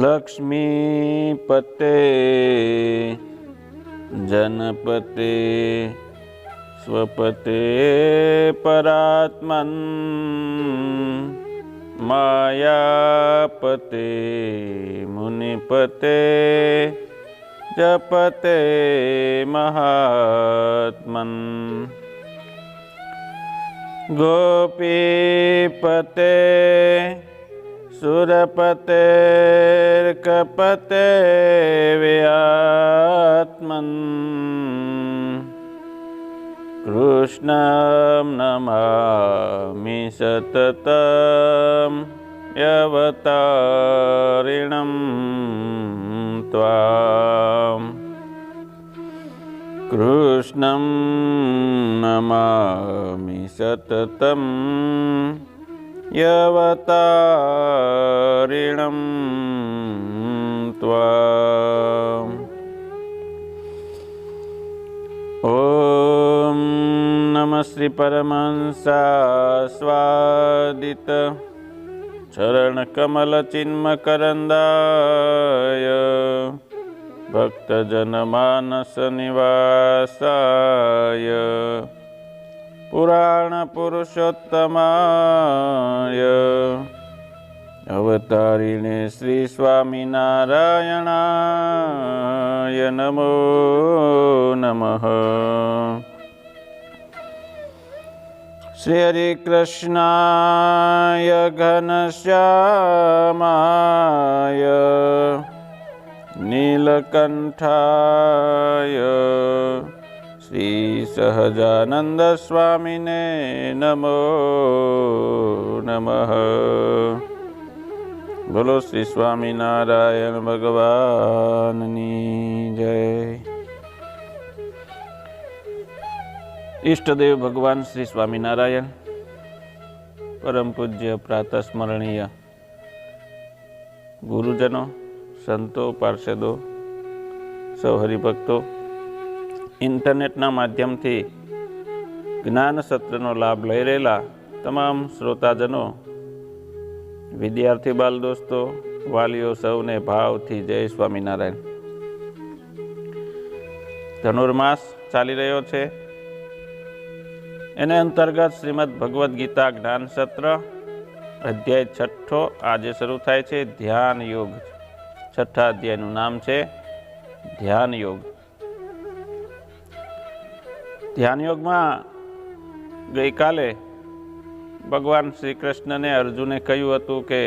લક્ષ્મીપતે જનપતે સ્વપતે પરાત્મન માયાપતે મુનિપતે જપતે મહાત્મન ગોપીપતે સુરપતે કપતે વ્યાત્મન કૃષ્ણં નમામિ સતતં યવતારિણં ત્વાં કૃષ્ણં નમામિ સતતં યવતારિણં ત્વાં ઓમ નમઃ શ્રી પરમહંસાસ્વાદિત ચરણકમલચિન્મકરંદાય ભક્તજનમાનસનિવાસાય પુરાણપુરુષોત્તમાય અવતારિણે શ્રી સ્વામિનારાયણાય નમો નમઃ. શ્રી હરિકૃષ્ણાય ઘનશ્યામાય નીલકંઠાય શ્રી સહજાનંદ સ્વામિને નમો નમઃ. બોલો શ્રી સ્વામિનારાયણ ભગવાનની જય. ઈષ્ટદેવ ભગવાન શ્રી સ્વામિનારાયણ, પરમ પૂજ્ય પ્રાતસ્મરણીય ગુરુજનો, સંતો, પાર્ષદો, સૌ હરિભક્તો, ઇન્ટરનેટના માધ્યમથી જ્ઞાન સત્રનો લાભ લઈ રહેલા તમામ શ્રોતાજનો, વિદ્યાર્થી બાલ દોસ્તો, વાલીઓ સૌને ભાવથી જય સ્વામિનારાયણ. ધનુર્માસ ચાલી રહ્યો છે, એને અંતર્ગત શ્રીમદ ભગવદ્ ગીતા જ્ઞાન સત્ર અધ્યાય 6 આજે શરૂ થાય છે. ધ્યાન યોગ. 6થા અધ્યાયનું નામ છે ધ્યાન યોગ. ધ્યાન યોગમાં ગઈકાલે ભગવાન શ્રી કૃષ્ણને અર્જુને કહ્યું હતું કે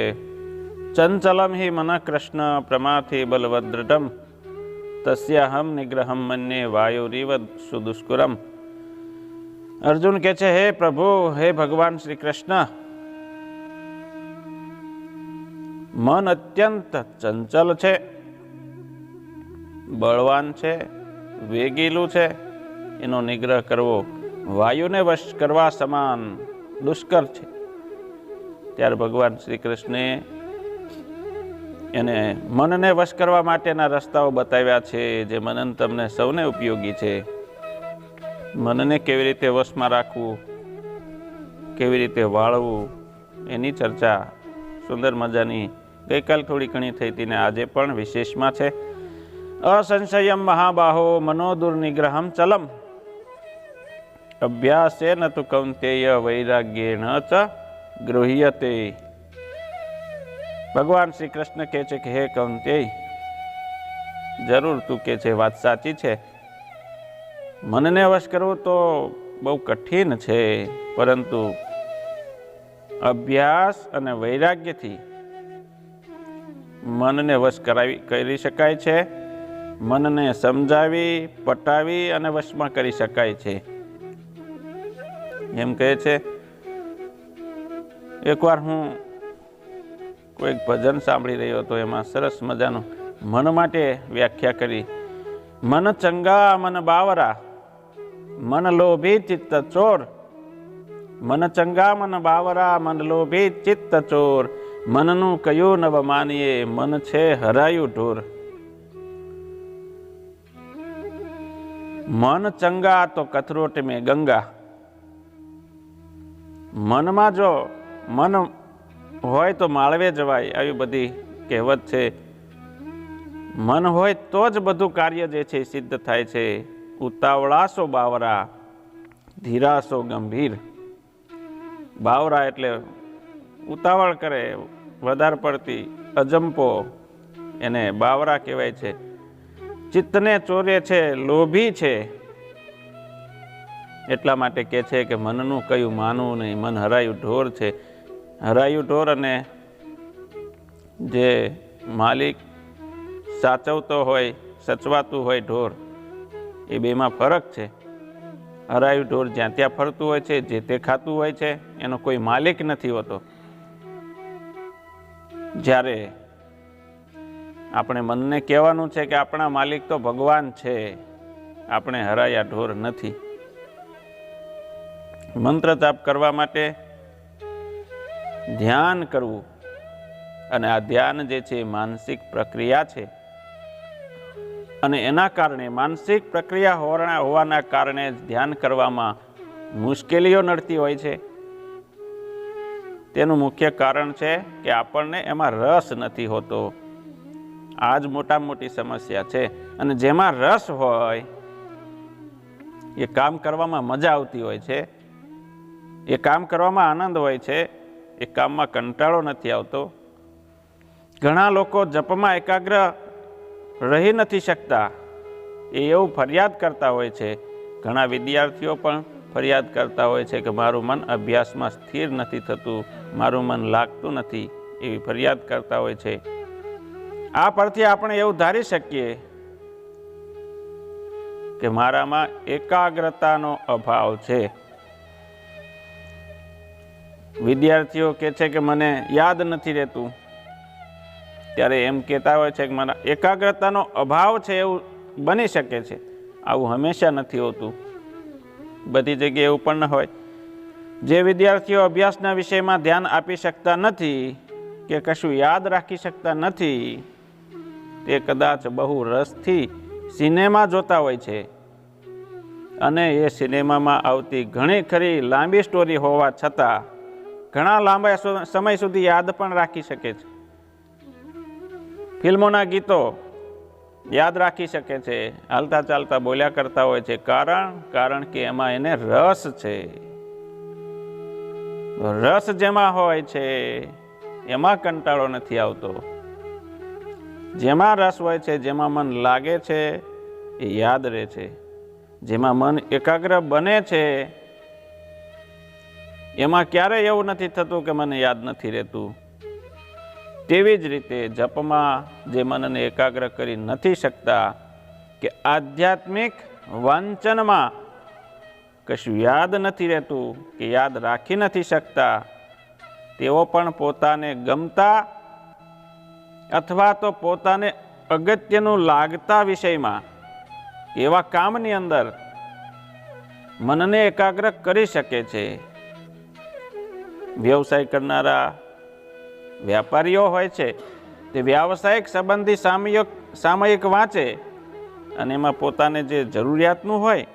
ચંચલમ હિ મન કૃષ્ણ પ્રમાથી બલવદ્રઢમ તસ્યાહમ નિગ્રહમ મન્યે વાયુરીવ સુદુષ્કુરમ. અર્જુન કહે છે, હે પ્રભુ, હે ભગવાન શ્રી કૃષ્ણ, મન અત્યંત ચંચલ છે, બળવાન છે, વેગીલું છે. એનો નિગ્રહ કરવો વાયુને વશ કરવા સમાન દુષ્કર છે. ત્યારે ભગવાન શ્રી કૃષ્ણે એને મનને વશ કરવા માટેના રસ્તાઓ બતાવ્યા છે, જે મનન તમને સૌને ઉપયોગી છે. મનને કેવી રીતે વશમાં રાખવું, કેવી રીતે વાળવું, એની ચર્ચા સુંદર મજાની ગઈકાલ થોડી ઘણી થઈ હતી ને આજે પણ વિશેષમાં છે. અસંશયમ મહાબાહો મનો દુર્નિગ્રહમ ચલમ અભ્યાસેન તુ કૌંતેય વૈરાગ્યેન ચ ગૃહ્યતે. ભગવાન શ્રી કૃષ્ણ કહે છે કે હે કૌંતેય, જરૂર તું કે છે વાત સાચી છે, મનને વશ કરવું તો બહુ કઠિન છે, પરંતુ અભ્યાસ અને વૈરાગ્યથી મનને વશ કરી શકાય છે. મનને સમજાવી, પટાવી અને વશમાં કરી શકાય છે. એમ કહે છે, એકવાર હું કોઈક ભજન સાંભળી રહ્યો હતો, એમાં સરસ મજાનું મન માટે વ્યાખ્યા કરી. મન ચંગા મન બાવરા, મન લોભી ચિત્ત ચોર. મન ચંગા મન બાવરા, મન લોભી ચિત્ત ચોર. મનનું કયું નવ માનીએ, મન છે હરાયું ઢોર. મન ચંગા તો કથરોટ મેં ગંગા. મનમાં જો મન હોય તો માળવે જવાય, આવી બધી કહેવત છે. મન હોય તો જ બધું કાર્ય જે છે એ સિદ્ધ થાય છે. ઉતાવળાસો બાવરા, ધીરાસો ગંભીર. બાવરા એટલે ઉતાવળ કરે, વધારે પડતી, અજંપો, એને બાવરા કહેવાય છે. ચિત્તને ચોરે છે, લોભી છે. એટલા માટે કહે છે કે મનનું કયું માનવું નહીં, મન હરાયું ઢોર છે. હરાયું ઢોર અને જે માલિક સાચવતો હોય, સચવાતું હોય ઢોર, એ બેમાં ફરક છે. હરાયું ઢોર જ્યાં ત્યાં ફરતું હોય છે, જે તે ખાતું હોય છે, એનો કોઈ માલિક નથી હોતો. જ્યારે આપણે મનને કહેવાનું છે કે આપણા માલિક તો ભગવાન છે, આપણે હરાયા ઢોર નથી. મંત્ર જાપ કરવા માટે ધ્યાન કરવું, અને આ ધ્યાન જે છે એ માનસિક પ્રક્રિયા છે. અને એના કારણે, માનસિક પ્રક્રિયા હોવાના કારણે ધ્યાન કરવામાં મુશ્કેલીઓ નડતી હોય છે. તેનું મુખ્ય કારણ છે કે આપણને એમાં રસ નથી હોતો. આ જ મોટામાં મોટી સમસ્યા છે. અને જેમાં રસ હોય એ કામ કરવામાં મજા આવતી હોય છે, એ કામ કરવામાં આનંદ હોય છે, એ કામમાં કંટાળો નથી આવતો. ઘણા લોકો જપમાં એકાગ્ર રહી નથી શકતા, એ એવું ફરિયાદ કરતા હોય છે. ઘણા વિદ્યાર્થીઓ પણ ફરિયાદ કરતા હોય છે કે મારું મન અભ્યાસમાં સ્થિર નથી થતું, મારું મન લાગતું નથી, એવી ફરિયાદ કરતા હોય છે. આ પરથી આપણે એવું ધારી શકીએ કે મારામાં એકાગ્રતાનો અભાવ છે. વિદ્યાર્થીઓ કહે છે કે મને યાદ નથી રહેતું, ત્યારે એમ કહેતા હોય છે કે મારા એકાગ્રતાનો અભાવ છે, એવું બની શકે છે. આવું હંમેશા નથી હોતું, બધી જગ્યાએ એવું પણ ન હોય. જે વિદ્યાર્થીઓ અભ્યાસના વિષયમાં ધ્યાન આપી શકતા નથી કે કશું યાદ રાખી શકતા નથી, તે કદાચ બહુ રસથી સિનેમા જોતા હોય છે, અને એ સિનેમામાં આવતી ઘણી ખરી લાંબી સ્ટોરી હોવા છતાં ઘણા લાંબા સમય સુધી યાદ પણ રાખી શકે છે. ફિલ્મોના ગીતો યાદ રાખી શકે છે, હાલતા ચાલતા બોલ્યા કરતા હોય છે. કારણ કે એમાં એને રસ છે. રસ જેમાં હોય છે એમાં કંટાળો નથી આવતો. જેમાં રસ હોય છે, જેમાં મન લાગે છે, એ યાદ રહે છે. જેમાં મન એકાગ્ર બને છે એમાં ક્યારેય એવું નથી થતું કે મને યાદ નથી રહેતું. તેવી જ રીતે જપમાં જે મનને એકાગ્ર કરી નથી શકતા, કે આધ્યાત્મિક વાંચનમાં કશું યાદ નથી રહેતું, કે યાદ રાખી નથી શકતા, તેઓ પણ પોતાને ગમતા અથવા તો પોતાને અગત્યનું લાગતા વિષયમાં, એવા કામની અંદર મનને એકાગ્ર કરી શકે છે. વ્યવસાય કરનારા વ્યાપારીઓ હોય છે, તે વ્યાવસાયિક સંબંધી સામયિક વાંચે અને એમાં પોતાને જે જરૂરિયાતનું હોય,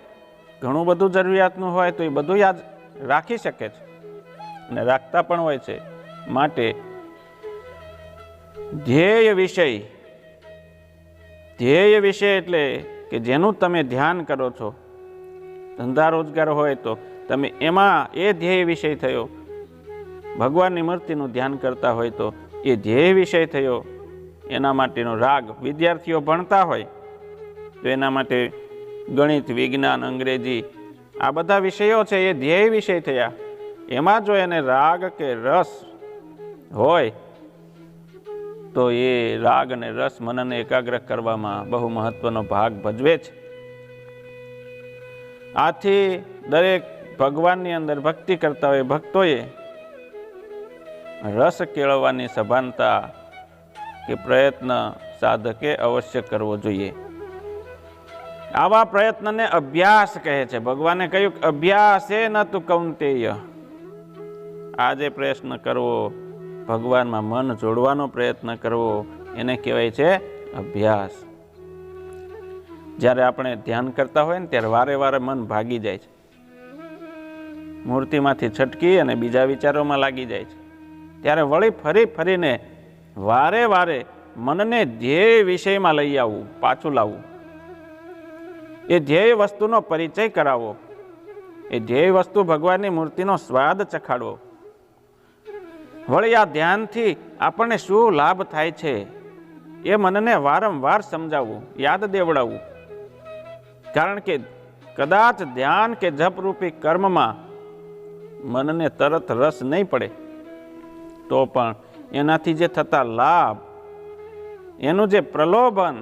ઘણું બધું જરૂરિયાતનું હોય, તો એ બધું યાદ રાખી શકે છે અને રાખતા પણ હોય છે. માટે ધ્યેય વિષય એટલે કે જેનું તમે ધ્યાન કરો છો. ધંધા રોજગાર હોય તો તમે એમાં એ ધ્યેય વિષય થયો. ભગવાનની મૂર્તિનું ધ્યાન કરતા હોય તો એ ધ્યેય વિષય થયો. એના માટેનો રાગ, વિદ્યાર્થીઓ ભણતા હોય તો એના માટે ગણિત, વિજ્ઞાન, અંગ્રેજી, આ બધા વિષયો છે એ ધ્યેય વિષય થયા. એમાં જો એને રાગ કે રસ હોય તો એ રાગ અને રસ મનને એકાગ્ર કરવામાં બહુ મહત્વનો ભાગ ભજવે છે. આથી દરેક ભગવાનની અંદર ભક્તિ કરતા હોય ભક્તોએ રસ કેળવવાની સભાનતા કે પ્રયત્ન સાધકે અવશ્ય કરવો જોઈએ. આવા પ્રયત્નને અભ્યાસ કહે છે. ભગવાને કહ્યું અભ્યાસે ન તું કૌંતેય. આજે પ્રયત્ન કરવો, ભગવાનમાં મન જોડવાનો પ્રયત્ન કરવો, એને કહેવાય છે અભ્યાસ. જ્યારે આપણે ધ્યાન કરતા હોય ને ત્યારે વારે વારે મન ભાગી જાય છે, મૂર્તિમાંથી છટકી અને બીજા વિચારોમાં લાગી જાય છે. ત્યારે વળી ફરીને વારે વારે મનને ધ્યેય વિષયમાં લઈ આવવું, પાછું લાવવું, એ ધ્યેય વસ્તુનો પરિચય કરાવવો, એ ધ્યેય વસ્તુ ભગવાનની મૂર્તિનો સ્વાદ ચખાડવો. વળી આ ધ્યાનથી આપણને શું લાભ થાય છે એ મનને વારંવાર સમજાવવું, યાદ દેવડાવવું. કારણ કે કદાચ ધ્યાન કે જપરૂપી કર્મમાં મનને તરત રસ નહીં પડે તો પણ એનાથી જે થતા લાભ, એનું જે પ્રલોભન,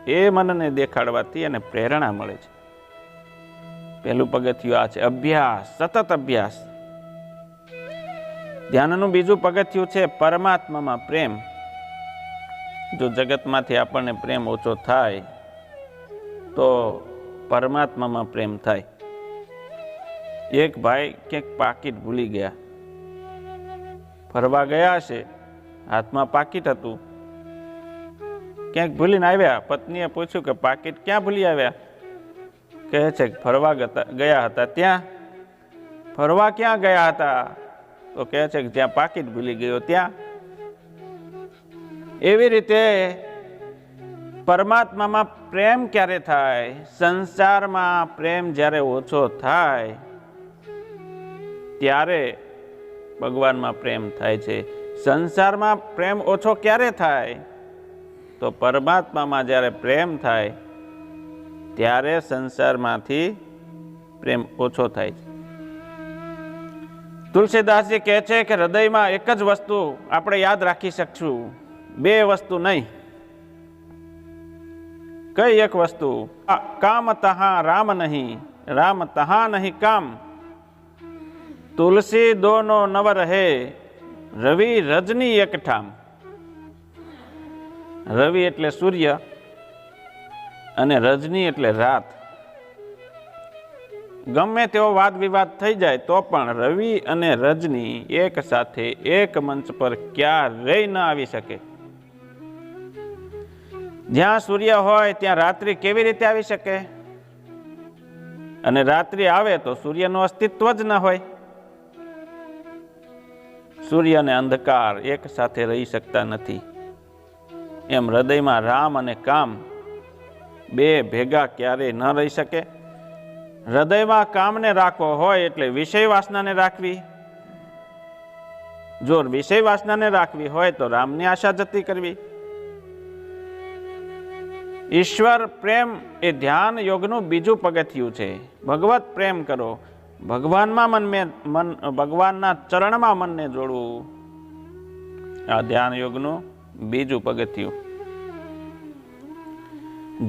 એ મનને દેખાડવાથી એને પ્રેરણા મળે છે. પહેલું પગથિયું આ છે, અભ્યાસ, સતત અભ્યાસ. ધ્યાનનું બીજું પગથિયું છે પરમાત્મામાં પ્રેમ. જો જગતમાંથી આપણને પ્રેમ ઓછો થાય તો પરમાત્મામાં પ્રેમ થાય. એક ભાઈ ક્યાંક પાકીટ ભૂલી ગયા, ફરવા ગયા છે, હાથમાં પાકીટ હતું, ક્યાંક ભૂલીને આવ્યા. પત્નીએ પૂછ્યું કે પાકીટ ક્યાં ભૂલી આવ્યા? કહે છે ફરવા ગયા હતા ત્યાં. ફરવા ક્યાં ગયા હતા? તો કહે છે કે જ્યાં પાકીટ ભૂલી ગયો ત્યાં. એવી રીતે પરમાત્મામાં પ્રેમ ક્યારે થાય? સંસારમાં પ્રેમ જ્યારે ઓછો થાય ત્યારે ભગવાનમાં પ્રેમ થાય છે. સંસારમાં પ્રેમ ઓછો ક્યારે થાય? તો પરમાત્મામાં જ્યારે પ્રેમ થાય ત્યારે સંસારમાંથી પ્રેમ ઓછો થાય છે. તુલસીદાસજી કહે છે કે હૃદયમાં એક જ વસ્તુ આપણે યાદ રાખી શકશું, બે વસ્તુ નહીં. કઈ એક વસ્તુ? કામ તહા રામ નહીં, રામ તહા નહીં કામ. તુલસી દોનો નવ રહે, રવિ રજની એક ઠામ. રવિ એટલે સૂર્ય અને રજની એટલે રાત. ગમે તેવો વાદ વિવાદ થઈ જાય તો પણ રવિ અને રજની એક સાથે એક મંચ પર ક્યારેય ન આવી શકે. જ્યાં સૂર્ય હોય ત્યાં રાત્રિ કેવી રીતે આવી શકે? અને રાત્રિ આવે તો સૂર્યનું અસ્તિત્વ જ ન હોય. સૂર્ય અને અંધકાર એક સાથે રહી શકતા નથી. એમ હૃદયમાં રામ અને કામ બે ભેગા ક્યારેય ન રહી શકે. હૃદયમાં કામને રાખવો હોય એટલે વિષય વાસનાને રાખવી. જો વિષય વાસનાને રાખવી હોય તો રામની આશા જતી કરવી. ઈશ્વર પ્રેમ એ ધ્યાન યોગનું બીજું પગથિયું છે. ભગવત પ્રેમ કરો, ભગવાનના ચરણમાં મનને જોડવું, આ ધ્યાન યોગનું બીજું પગથિયું.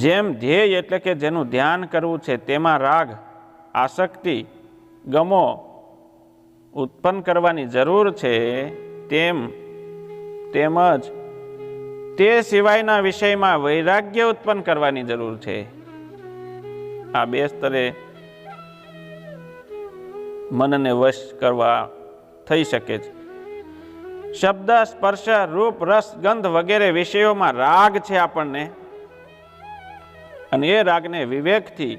જેમ ધ્યેય એટલે કે જેનું ધ્યાન કરવું છે તેમાં રાગ, આસક્તિ, ગમો ઉત્પન્ન કરવાની જરૂર છે, તેમજ તે સિવાયના વિષયમાં વૈરાગ્ય ઉત્પન્ન કરવાની જરૂર છે. આ બે સ્તરે મનને વશ કરવા થઈ શકે છે. શબ્દ, સ્પર્શ, રૂપ, રસ, ગંધ વગેરે વિષયોમાં રાગ છે આપણને, અને એ રાગને વિવેકથી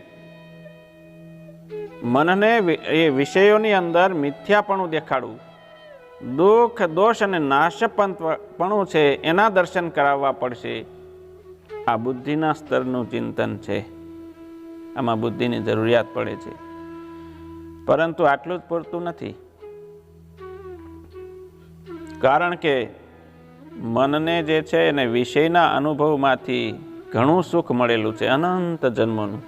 મનને એ વિષયોની અંદર મિથ્યાપણું દેખાડવું, દુઃખ, દોષ અને નાશપણું છે એના દર્શન કરાવવા પડશે. આ બુદ્ધિના સ્તરનું ચિંતન છે. આમાં બુદ્ધિની જરૂરિયાત પડે છે. પરંતુ આટલું જ પૂરતું નથી. કારણ કે મનને જે છે એને વિષયના અનુભવમાંથી ઘણું સુખ મળેલું છે, અનંત જન્મોનું.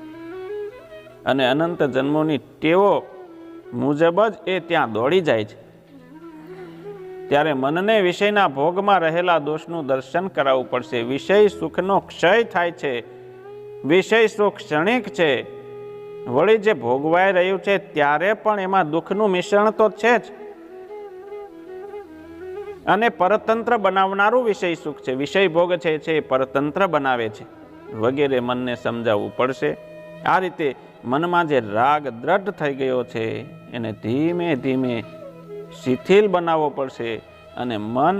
અને અનંત જન્મોની ટેવો મુજબ જ એ ત્યાં દોડી જાય છે. ત્યારે મનને વિષયના ભોગમાં રહેલા દોષનું દર્શન કરાવવું પડશે. વિષય સુખનો ક્ષય થાય છે. વિષય સુખ ક્ષણિક છે. વળી જે ભોગવાઈ રહ્યું છે ત્યારે પણ એમાં દુઃખનું મિશ્રણ તો છે જ. અને પરતંત્ર બનાવનારું વિષય સુખ છે. વિષય ભોગ છે એ પરતંત્ર બનાવે છે વગેરે મનને સમજાવવું પડશે. આ રીતે મનમાં જે રાગ દ્રઢ થઈ ગયો છે એને ધીમે ધીમે શિથિલ બનાવવો પડશે, અને મન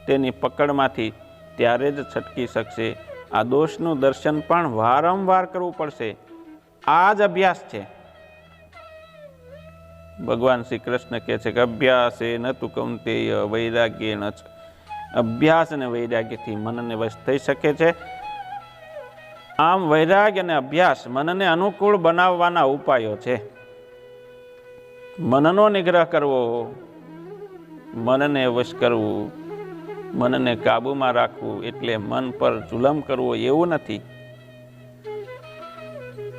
તેની પકડમાંથી ત્યારે જ છટકી શકશે. આ દોષનું દર્શન પણ વારંવાર કરવું પડશે. આ જ અભ્યાસ છે. ભગવાન શ્રી કૃષ્ણ કહે છે કે અભ્યાસ એ ન તું કૌંતેય વૈરાગ્ય ન. અભ્યાસ અને વૈરાગ્યથી મનને વશ થઈ શકે છે. આમ વૈરાગ્ય અને અભ્યાસ મનને અનુકૂળ બનાવવાના ઉપાયો છે. મનનો નિગ્રહ કરવો, મનને વશ કરવું, મનને કાબૂમાં રાખવું એટલે મન પર જુલમ કરવો એવું નથી,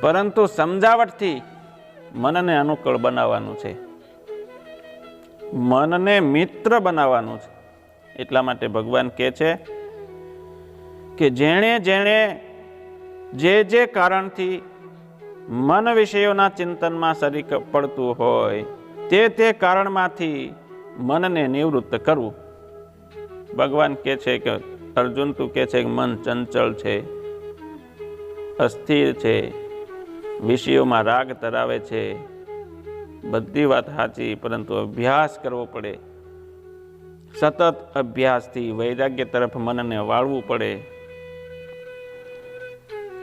પરંતુ સમજાવટથી મનને અનુકૂળ બનાવવાનું છે, મનને મિત્ર બનાવવાનું છે. એટલા માટે ભગવાન કહે છે કે જેણે જેણે જે કારણથી મન વિષયોના ચિંતનમાં શરીક પડતું હોય તે કારણમાંથી મનને નિવૃત્ત કરવું. ભગવાન કહે છે કે અર્જુન તું કહે છે કે મન ચંચળ છે, અસ્થિર છે, વિષયોમાં રાગ ધરાવે છે. બધી વાત સાચી, પરંતુ અભ્યાસ કરવો પડે. સતત અભ્યાસથી વૈરાગ્ય તરફ મનને વાળવું પડે.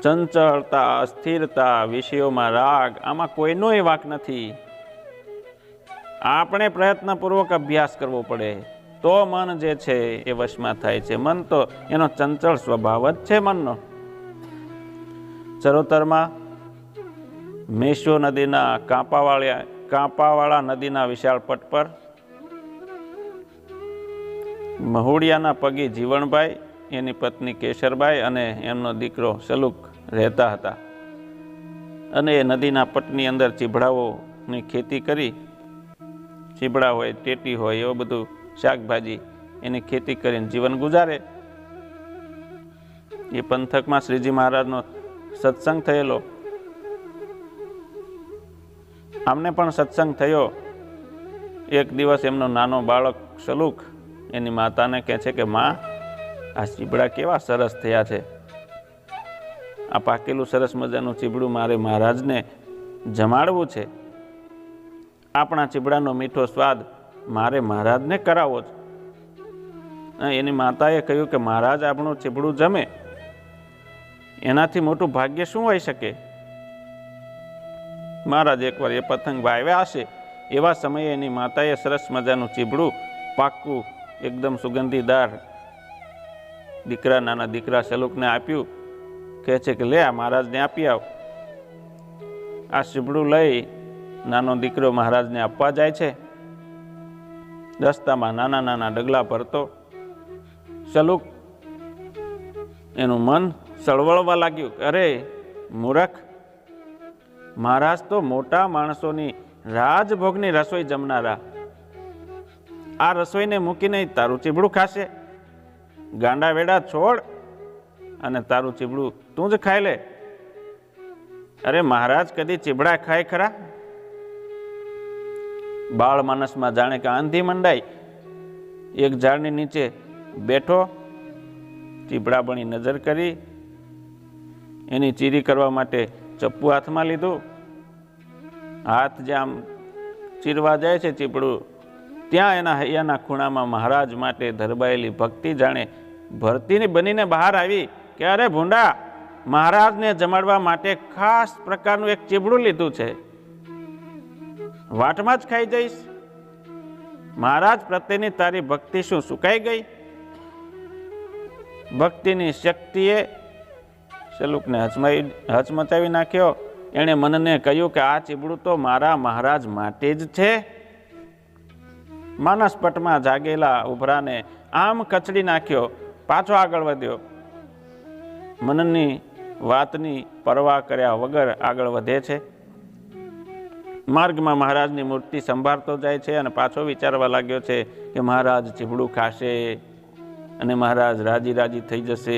ચંચળતા, અસ્થિરતા, વિષયોમાં રાગ, આમાં કોઈનોય વાંક નથી. આપણે પ્રયત્નપૂર્વક અભ્યાસ કરવો પડે તો મન જે છે એ વશમાં થાય છે. મન તો એનો ચંચળ સ્વભાવ જ છે મનનો. ચરોતરમાં મેશો નદીના કાંપાવાળા નદીના વિશાળ પટ પર મહુડિયાના પગી જીવણભાઈ, એની પત્ની કેશરબાઈ અને એમનો દીકરો સલુક રહેતા હતા. અને એ નદીના પટની અંદર ચીભડાઓની ખેતી કરી, ચીભડા હોય, ટેટી હોય, એવું બધું શાકભાજી એની ખેતી કરીને જીવન ગુજારે. એ પંથકમાં શ્રીજી મહારાજનો સત્સંગ થયેલો. આમને પણ સત્સંગ થયો. એક દિવસ એમનો નાનો બાળક સલુક એની માતાને કહે છે કે માં, આ ચીબડા કેવા સરસ થયા છે, આ પાકેલું સરસ મજાનું ચીબડું મારે મહારાજને જમાડવું છે. આપણા ચીબડાનો મીઠો સ્વાદ મારે મહારાજને કરાવવો છે. એની માતાએ કહ્યું કે મહારાજ આપણું ચીબડું જમે, એનાથી મોટું ભાગ્ય શું હોઈ શકે? મહારાજ એકવાર એ પતંગ વાવ્યા હશે, એવા સમયે એની માતાએ સરસ મજાનું ચીબડું પાક્કું એકદમ સુગંધીદાર નાના દીકરા સલુકને આપ્યું. કહે છે કે લે આ મહારાજને આપી આવ. આ ચીબડું લઈ નાનો દીકરો મહારાજને આપવા જાય છે. રસ્તામાં નાના નાના ડગલા ભરતો સલુક, એનું મન સળવળવા લાગ્યું. અરે મૂરખ, મહારાજ તો મોટા માણસોની રાજભોગની રસોઈ જમનારા, આ રસોઈને મૂકીને તારું ચીબડું ખાશે? ગાંડા વેડા છોડ અને તારું ચીબડું તું જ ખાઈ લે. અરે મહારાજ કદી ચીબડા ખાય ખરા? બાળ માનસમાં જાણે કે આંધી મંડાઈ. એક ઝાડની નીચે બેઠો, ચીબડા બની નજર કરી, એની ચીરી કરવા માટે ચપ્પુ હાથમાં લીધું. હાથ જ્યાં ચીરવા જાય છે ચીબડું, ત્યાં એના હૈયાના ખૂણામાં મહારાજ માટે ધરબાયેલી ભક્તિ જાણે ભરતીની બનીને બહાર આવી કે અરે ભૂંડા, મહારાજને જમાડવા માટે ખાસ પ્રકારનું એક ચીબડું લીધું છે, વાટમાં જ ખાઈ જઈશ? મહારાજ પ્રત્યેની તારી ભક્તિ શું સુકાઈ ગઈ? ભક્તિની શક્તિએ સલુકને હચમચાવી નાખ્યો. એણે મનને કહ્યું કે આ ચીબડું તો મારા મહારાજ માટે જ છે. માનસપટમાં જાગેલા ઉભરાને આમ કચડી નાખ્યો, પાછો આગળ વધ્યો. મનની વાતની પરવા કર્યા વગર આગળ વધે છે. માર્ગમાં મહારાજની મૂર્તિ સંભાળતો જાય છે અને પાછો વિચારવા લાગ્યો છે કે મહારાજ ચીબડું ખાશે અને મહારાજ રાજી રાજી થઈ જશે,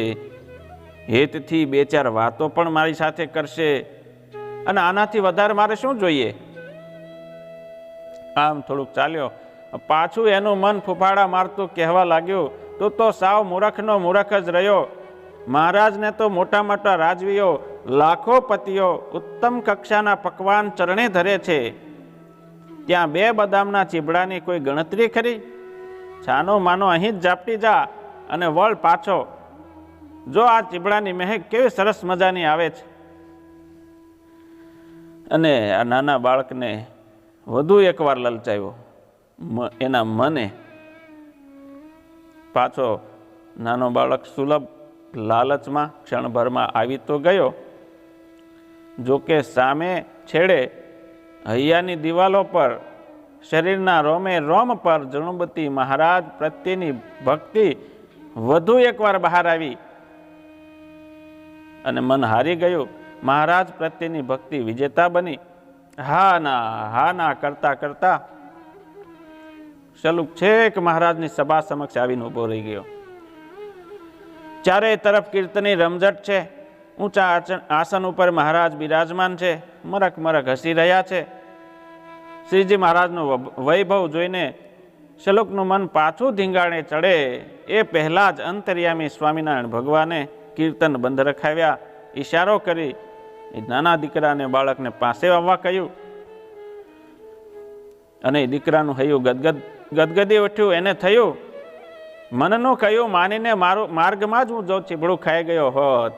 હેતથી બે ચાર વાતો પણ મારી સાથે કરશે, અને આનાથી વધારે મારે શું જોઈએ? આમ થોડુંક ચાલ્યો, પાછું એનું મન ફૂફાડા મારતું કહેવા લાગ્યું, તું તો સાવ મૂરખનો મૂરખ જ રહ્યો. મહારાજને તો મોટા મોટા રાજવીઓ, લાખો પતિઓ ઉત્તમ કક્ષાના પકવાન ચરણે ધરે છે, ત્યાં બે બદામના ચીબડાની કોઈ ગણતરી ખરી? છાનો માનો અહીં જ ઝાપટી જા અને વળ પાછો. જો આ ચીબડાની મહેક કેવી સરસ મજાની આવે છે. અને આ નાના બાળકને વધુ એકવાર લલચાવ્યો. એના મને પાછો નાનો બાળક સુલભ લાલચમાં ક્ષણભરમાં આવી તો ગયો. જોકે સામે છેડે હૈયાની દિવાલો પર, શરીરના રોમે રોમ પર જણુબતી મહારાજ પ્રત્યેની ભક્તિ વધુ એકવાર બહાર આવી અને મન હારી ગયું. મહારાજ પ્રત્યેની ભક્તિ વિજેતા બની. હા ના કરતા કરતા શલુક છેક મહારાજની સભા સમક્ષ આવીને ઉભો રહી ગયો. ચારે તરફ કીર્તની રમઝટ છે. ઊંચા આસન ઉપર મહારાજ બિરાજમાન છે. મરક મરક હસી રહ્યા છે. શ્રીજી મહારાજનો વૈભવ જોઈને શલુકનું મન પાછું ધીંગાણે ચડે એ પહેલા જ અંતર્યામી સ્વામિનારાયણ ભગવાને કીર્તન બંધ રખાવ્યા. ઈશારો કરી નાના દીકરાને બાળકને પાસે આવવા કહ્યું અને દીકરાનું હૈયું ગદગદી ઉઠ્યું. એને થયું, મનનું કહ્યું માનીને માર્ગમાં જ હું જો ચીબડું ખાઈ ગયો હોત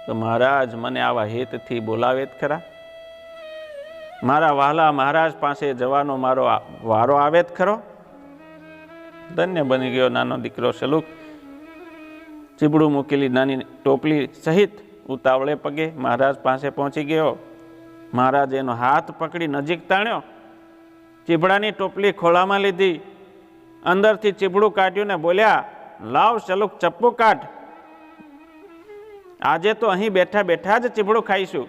તો મહારાજ મને આવા હેતથી બોલાવે જ ખરા. મારા વહાલા મહારાજ પાસે જવાનો મારો વારો આવે જ ખરો. ધન્ય બની ગયો નાનો દીકરો શલુક. ચીબડું મૂકેલી નાની ટોપલી સહિત ઉતાવળે પગે મહારાજ પાસે પહોંચી ગયો. મહારાજ એનો હાથ પકડી નજીક તાણ્યો. ચીબડાની ટોપલી ખોળામાં લીધી. અંદરથી ચીબડું કાઢ્યું ને બોલ્યા, લાવ શલુક ચપ્પુ કાઢ. આજે તો અહીં બેઠા બેઠા જ ચીબડું ખાઈશું.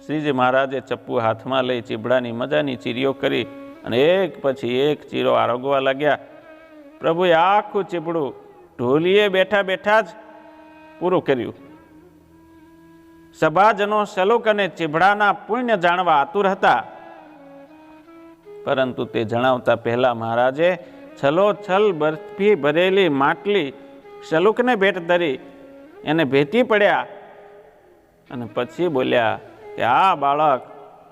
શ્રીજી મહારાજે ચપ્પુ હાથમાં લઈ ચીબડાની મજાની ચીરીઓ કરી અને એક પછી એક ચીરો આરોગવા લાગ્યા. પ્રભુએ આખું ચીબડું ઢોલીએ બેઠા બેઠા જ પૂરું કર્યું. સભાજનો શલુક અને ચીબડાના પુણ્ય જાણવા આતુર હતા, પરંતુ તે જણાવતા પહેલા મહારાજે છલોછલ બરફી ભરેલી માટલી શલુકને ભેટ ધરી એને ભેટી પડ્યા અને પછી બોલ્યા કે આ બાળક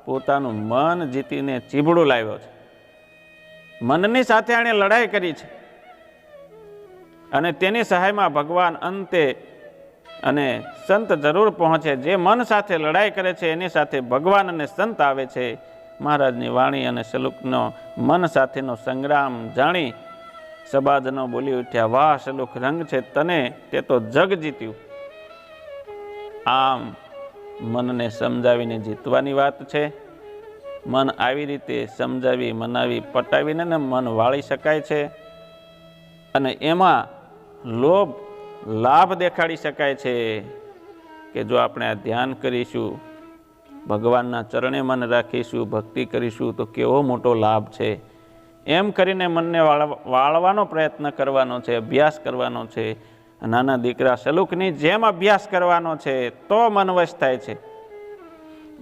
પોતાનું મન જીતીને ચીબડું લાવ્યો છે. મનની સાથે આણે લડાઈ કરી છે અને તેની સહાયમાં ભગવાન અંતે અને સંત જરૂર પહોંચે. જે મન સાથે લડાઈ કરે છે એની સાથે ભગવાન અને સંત આવે છે. મહારાજની વાણી અને શલુકનો મન સાથેનો સંગ્રામ જાણી સભાજનો બોલી ઉઠ્યા, વાહ શલુક, રંગ છે તને, તે તો જગ જીત્યું. આમ મનને સમજાવીને જીતવાની વાત છે. મન આવી રીતે સમજાવી, મનાવી, પટાવીને મન વાળી શકાય છે અને એમાં લોભ લાભ દેખાડી શકાય છે કે જો આપણે આ ધ્યાન કરીશું, ભગવાનના ચરણે મન રાખીશું, ભક્તિ કરીશું તો કેવો મોટો લાભ છે. એમ કરીને મનને વાળવાનો પ્રયત્ન કરવાનો છે, અભ્યાસ કરવાનો છે. નાના દીકરા શલુકની જેમ અભ્યાસ કરવાનો છે તો મન વશ થાય છે.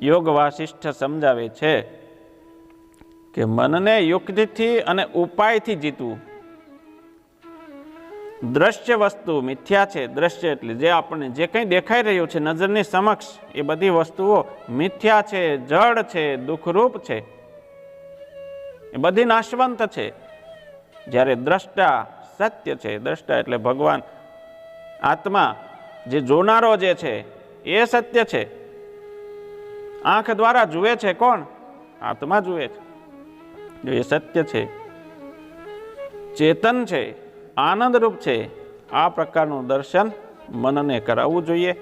યોગ વાસિષ્ઠ સમજાવે છે કે મનને યુક્તિથી અને ઉપાયથી જીતવું. દ્રશ્ય વસ્તુ મિથ્યા છે. દ્રશ્ય એટલે જે આપણને જે કંઈ દેખાઈ રહ્યું છે નજરની સમક્ષ, એ બધી વસ્તુઓ મિથ્યા છે, જડ છે, દુઃખરૂપ છે, એ બધી નાશવંત છે. જ્યારે દ્રષ્ટા સત્ય છે. દ્રષ્ટા એટલે ભગવાન, આત્મા, જે જોનારો જે છે એ સત્ય છે. આંખ દ્વારા જુએ છે કોણ? આત્મા જુએ છે. જો એ સત્ય છે, ચેતન છે, આનંદરૂપ છે, આ પ્રકારનું દર્શન મનને કરાવવું જોઈએ.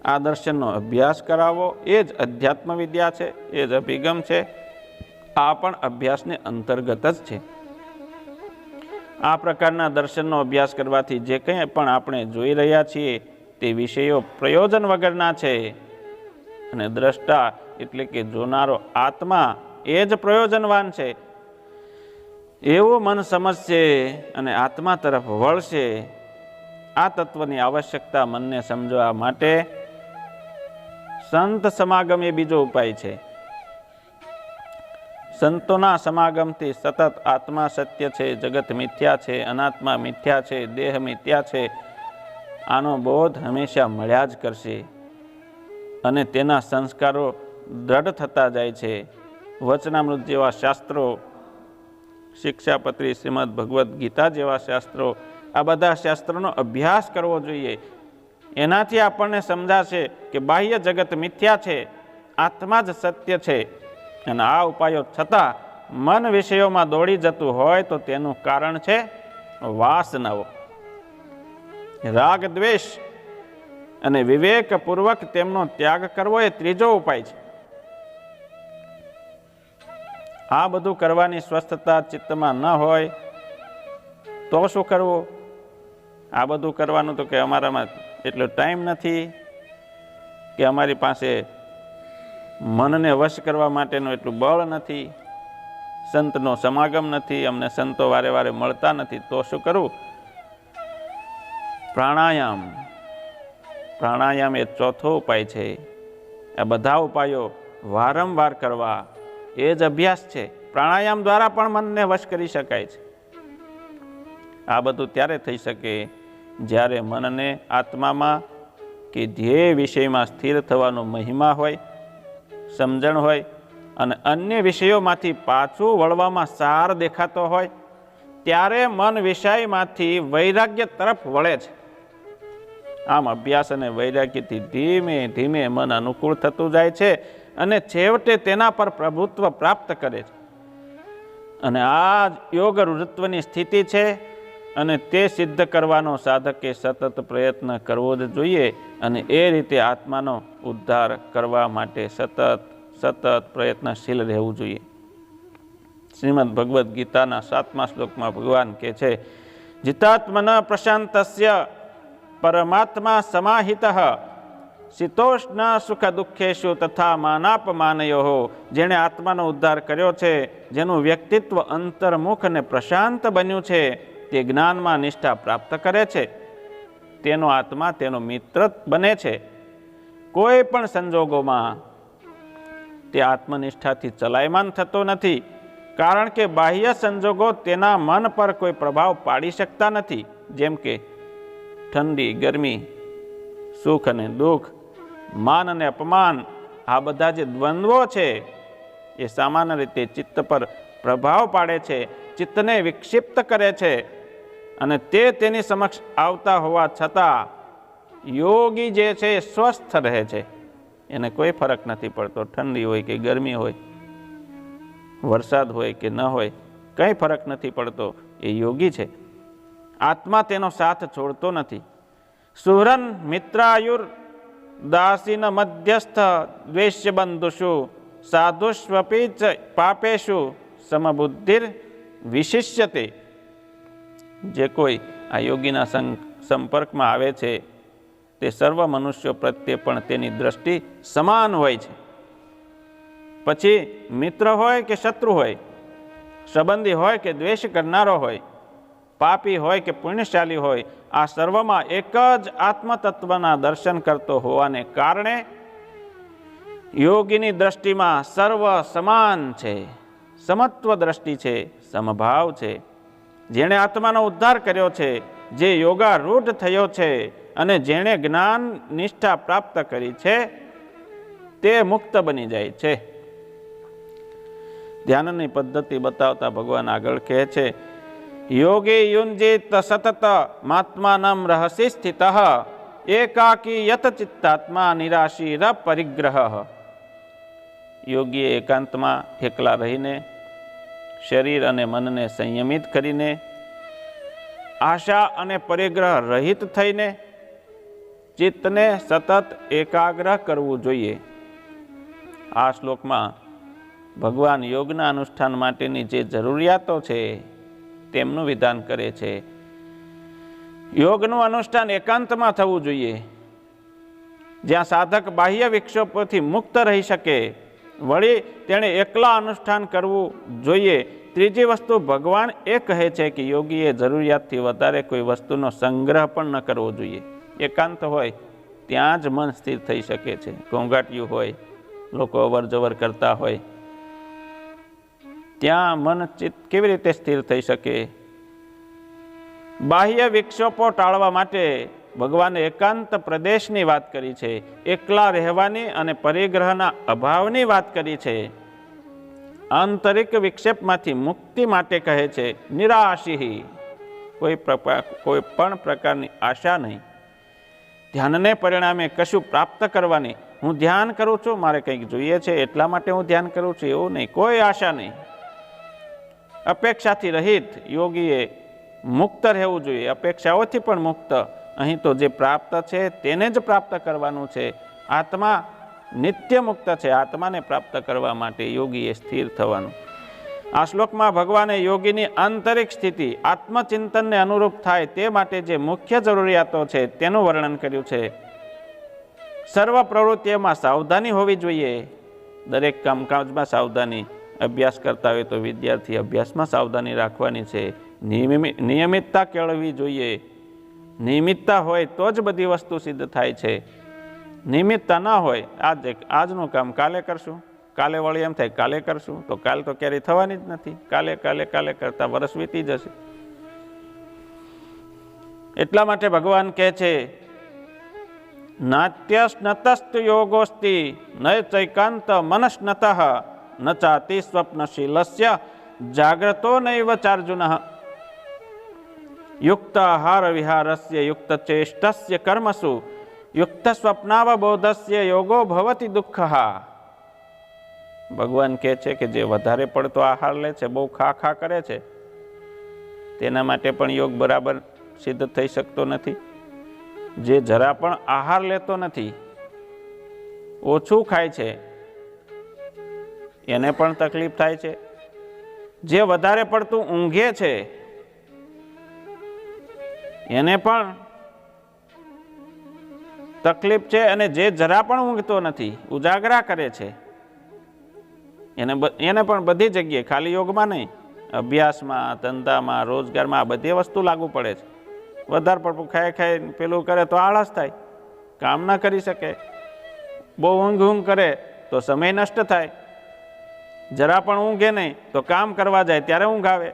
આ દર્શનનો અભ્યાસ કરાવવો એ જ અધ્યાત્મ વિદ્યા છે, એ જ અભિગમ છે. આ પણ અભ્યાસને અંતર્ગત જ છે. આ પ્રકારના દર્શનનો અભ્યાસ કરવાથી જે કંઈ પણ આપણે જોઈ રહ્યા છીએ તે વિષયો પ્રયોજન વગરના છે અને દ્રષ્ટા એટલે કે જોનારો આત્મા એ જ પ્રયોજનવાન છે. એવું મન સમજશે અને આત્મા તરફ વળશે. આ તત્વની આવશ્યકતા મનને સમજવા માટે સંત સમાગમ એ બીજો ઉપાય છે. સંતોના સમાગમથી સતત આત્મા સત્ય છે, જગત મિથ્યા છે, અનાત્મા મિથ્યા છે, દેહ મિથ્યા છે, આનો બોધ હંમેશા મળ્યા જ કરશે અને તેના સંસ્કારો દ્રઢ થતા જાય છે. વચનામૃત જેવા શાસ્ત્રો, શિક્ષાપત્રી, શ્રીમદ ભગવદ્ ગીતા જેવા શાસ્ત્રો, આ બધા શાસ્ત્રોનો અભ્યાસ કરવો જોઈએ. એનાથી આપણને સમજાશે કે બાહ્ય જગત મિથ્યા છે, આત્મા જ સત્ય છે. અને આ ઉપાયો છતાં મન વિષયોમાં દોડી જતું હોય તો તેનું કારણ છે વાસનાઓ, રાગ દ્વેષ અને વિવેકપૂર્વક તેમનો ત્યાગ કરવો એ ત્રીજો ઉપાય છે. આ બધું કરવાની સ્વસ્થતા ચિત્તમાં ન હોય તો શું કરવું? આ બધું કરવાનું તો કે અમારામાં એટલો ટાઈમ નથી, કે અમારી પાસે મનને વશ કરવા માટેનું એટલું બળ નથી, સંતનો સમાગમ નથી, અમને સંતો વારે વારે મળતા નથી, તો શું કરવું? પ્રાણાયામ. પ્રાણાયામ એ ચોથો ઉપાય છે. આ બધા ઉપાયો વારંવાર કરવા એ જ અભ્યાસ છે. પ્રાણાયામ દ્વારા પણ મનને વશ કરી શકાય છે. આ બધું ત્યારે થઈ શકે જ્યારે મનને આત્મામાં કે ધ્યેય વિષયમાં સ્થિર થવાનો મહિમા હોય, સમજણ હોય અને અન્ય વિષયોમાંથી પાછું વળવામાં સાર દેખાતો હોય, ત્યારે મન વિષયમાંથી વૈરાગ્ય તરફ વળે છે. આમ અભ્યાસ અને વૈરાગ્યથી ધીમે ધીમે મન અનુકૂળ થતું જાય છે અને છેવટે તેના પર પ્રભુત્વ પ્રાપ્ત કરે છે. અને આ યોગ ઋત્વની સ્થિતિ છે અને તે સિદ્ધ કરવાનો સાધકે સતત પ્રયત્ન કરવો જ જોઈએ અને એ રીતે આત્માનો ઉદ્ધાર કરવા માટે સતત પ્રયત્નશીલ રહેવું જોઈએ. શ્રીમદ ભગવદ્ ગીતાના 7મા શ્લોકમાં ભગવાન કહે છે, જીતાત્મન પ્રશાંતસ્ય પરમાત્મા સમાહિતઃ શીતોષ્ણ સુખ દુઃખેશુ તથા માનાપમાનયો. જેણે આત્માનો ઉદ્ધાર કર્યો છે, જેનું વ્યક્તિત્વ અંતર્મુખ અને પ્રશાંત બન્યું છે, તે જ્ઞાનમાં નિષ્ઠા પ્રાપ્ત કરે છે, તેનો આત્મા તેનો મિત્ર બને છે. કોઈ પણ સંજોગોમાં તે આત્મનિષ્ઠાથી ચલાયમાન થતો નથી, કારણ કે બાહ્ય સંજોગો તેના મન પર કોઈ પ્રભાવ પાડી શકતા નથી. જેમ કે ઠંડી, ગરમી, સુખ અને દુઃખ, માન અને અપમાન, આ બધા જે દ્વંદ્વો છે એ સામાન્ય રીતે ચિત્ત પર પ્રભાવ પાડે છે, ચિત્તને વિક્ષિપ્ત કરે છે અને તે તેની સમક્ષ આવતા હોવા છતાં યોગી જે છે એ સ્વસ્થ રહે છે. એને કોઈ ફરક નથી પડતો. ઠંડી હોય કે ગરમી હોય, વરસાદ હોય કે ન હોય, કંઈ ફરક નથી પડતો. એ યોગી છે. આત્મા તેનો સાથ છોડતો નથી. સુહરન મિત્રાયુર દાસીન મધ્યસ્થ દ્વેષ્ય બંધુષુ સાધુષ્વપી ચ પાપેશુ સમબુદ્ધિર વિશિષ્યતે. જે કોઈ આ યોગીના સંપર્કમાં આવે છે તે સર્વ મનુષ્યો પ્રત્યે પણ તેની દ્રષ્ટિ સમાન હોય છે. પછી મિત્ર હોય કે શત્રુ હોય, સંબંધી હોય કે દ્વેષ કરનારો હોય, પાપી હોય કે પુણ્યશાલી હોય, આ સર્વમાં એક જ આત્મતત્વના દર્શન કરતો હોવાને કારણે યોગીની દ્રષ્ટિમાં સર્વ સમાન છે, સમત્વ દ્રષ્ટિ છે, સમભાવ છે. જેણે આત્માનો ઉદ્ધાર કર્યો છે, જે યોગારૂઢ થયો છે અને જેણે જ્ઞાન નિષ્ઠા પ્રાપ્ત કરી છે, તે મુક્ત બની જાય છે. ધ્યાનની પદ્ધતિ બતાવતા ભગવાન આગળ કહે છે, યોગી યુંજિત સતત માત્માનમ રહસી સ્થિત એકાકી યત ચિત્તાત્મા નિરાશીર પરિગ્રહ. યોગીએ એકાંતમાં એકલા રહીને શરીર અને મનને સંયમિત કરીને આશા અને પરિગ્રહ રહિત થઈને ચિત્તને સતત એકાગ્ર કરવું જોઈએ. આ શ્લોકમાં ભગવાન યોગના અનુષ્ઠાન માટેની જે જરૂરિયાતો છે તેમનું વિધાન કરે છે. યોગનું અનુષ્ઠાન એકાંતમાં થવું જોઈએ, જ્યાં સાધક બાહ્ય વિક્ષેપોથી મુક્ત રહી શકે. વળી તેણે એકલા અનુષ્ઠાન કરવું જોઈએ. ત્રીજી વસ્તુ, ભગવાન એ કહે છે કે યોગીએ જરૂરિયાતથી વધારે કોઈ વસ્તુનો સંગ્રહ પણ ન કરવો જોઈએ. એકાંત હોય ત્યાં જ મન સ્થિર થઈ શકે છે. ઘોંઘાટિયું હોય, લોકો અવર જવર કરતા હોય, ત્યાં મન ચિત્ત કેવી રીતે સ્થિર થઈ શકે? બાહ્ય વિક્ષેપો ટાળવા માટે ભગવાને એકાંત પ્રદેશની વાત કરી છે, એકલા રહેવાની અને પરિગ્રહના અભાવની વાત કરી છે. આંતરિક વિક્ષેપમાંથી મુક્તિ માટે કહે છે નિરાશી, કોઈ પણ પ્રકારની આશા નહીં. ધ્યાનને પરિણામે કશું પ્રાપ્ત કરવાની, હું ધ્યાન કરું છું, મારે કંઈક જોઈએ છે એટલા માટે હું ધ્યાન કરું છું, એવું નહીં. કોઈ આશા નહીં. અપેક્ષાથી રહિત યોગીએ મુક્ત રહેવું જોઈએ, અપેક્ષાઓથી પણ મુક્ત. અહીં તો જે પ્રાપ્ત છે તેને જ પ્રાપ્ત કરવાનું છે. આત્મા નિત્ય મુક્ત છે. આત્માને પ્રાપ્ત કરવા માટે યોગીએ સ્થિર થવાનું. આ શ્લોકમાં ભગવાને યોગીની આંતરિક સ્થિતિ આત્મચિંતનને અનુરૂપ થાય તે માટે જે મુખ્ય જરૂરિયાતો છે તેનું વર્ણન કર્યું છે. સર્વ પ્રવૃત્તિઓમાં સાવધાની હોવી જોઈએ. દરેક કામકાજમાં સાવધાની. અભ્યાસ કરતા હોય તો વિદ્યાર્થી અભ્યાસમાં સાવધાની રાખવાની છે. નિયમિતતા કેળવવી જોઈએ. નિયમિતતા હોય તો જ બધી વસ્તુ સિદ્ધ થાય છે. નિયમિતતા ના હોય, આજનું કામ કાલે કરશું, કાલે વળી એમ થાય કાલે કરશું, તો કાલ તો ક્યારેય થવાની જ નથી. કાલે કાલે કાલે કરતા વર્ષ વીતી જશે. એટલા માટે ભગવાન કહે છે, નાત્યસ્નતસ્તુ યોગોસ્તિ ન ચૈકાંત મનસ્નતઃ ન ચાતિ સ્વપ્નશીલસ્ય જાગ્રતો નૈવ ચાર્જુનઃ યુક્ત આહાર વિહારસ્ય યુક્ત ચેષ્ટસ્ય કર્મસુ યુક્ત સ્વપ્નાવબોધસ્ય યોગો ભવતિ દુઃખઃ. ભગવાન કહે છે કે જે વધારે પડતો આહાર લે છે, બહુ ખા કરે છે, તેના માટે પણ યોગ બરાબર સિદ્ધ થઈ શકતો નથી. જે જરા પણ આહાર લેતો નથી, ઓછું ખાય છે, એને પણ તકલીફ થાય છે. જે વધારે પડતું ઊંઘે છે એને પણ તકલીફ છે. અને જે જરા પણ ઊંઘતો નથી, ઉજાગરા કરે છે, એને પણ બધી જગ્યાએ, ખાલી યોગમાં નહીં, અભ્યાસમાં, ધંધામાં, રોજગારમાં આ બધી વસ્તુ લાગુ પડે છે. વધારે પડતું ખાઈ પેલું કરે તો આળસ થાય, કામ ના કરી શકે. બહુ ઊંઘ કરે તો સમય નષ્ટ થાય. જરા પણ ઊંઘે નહીં તો કામ કરવા જાય ત્યારે ઊંઘ આવે.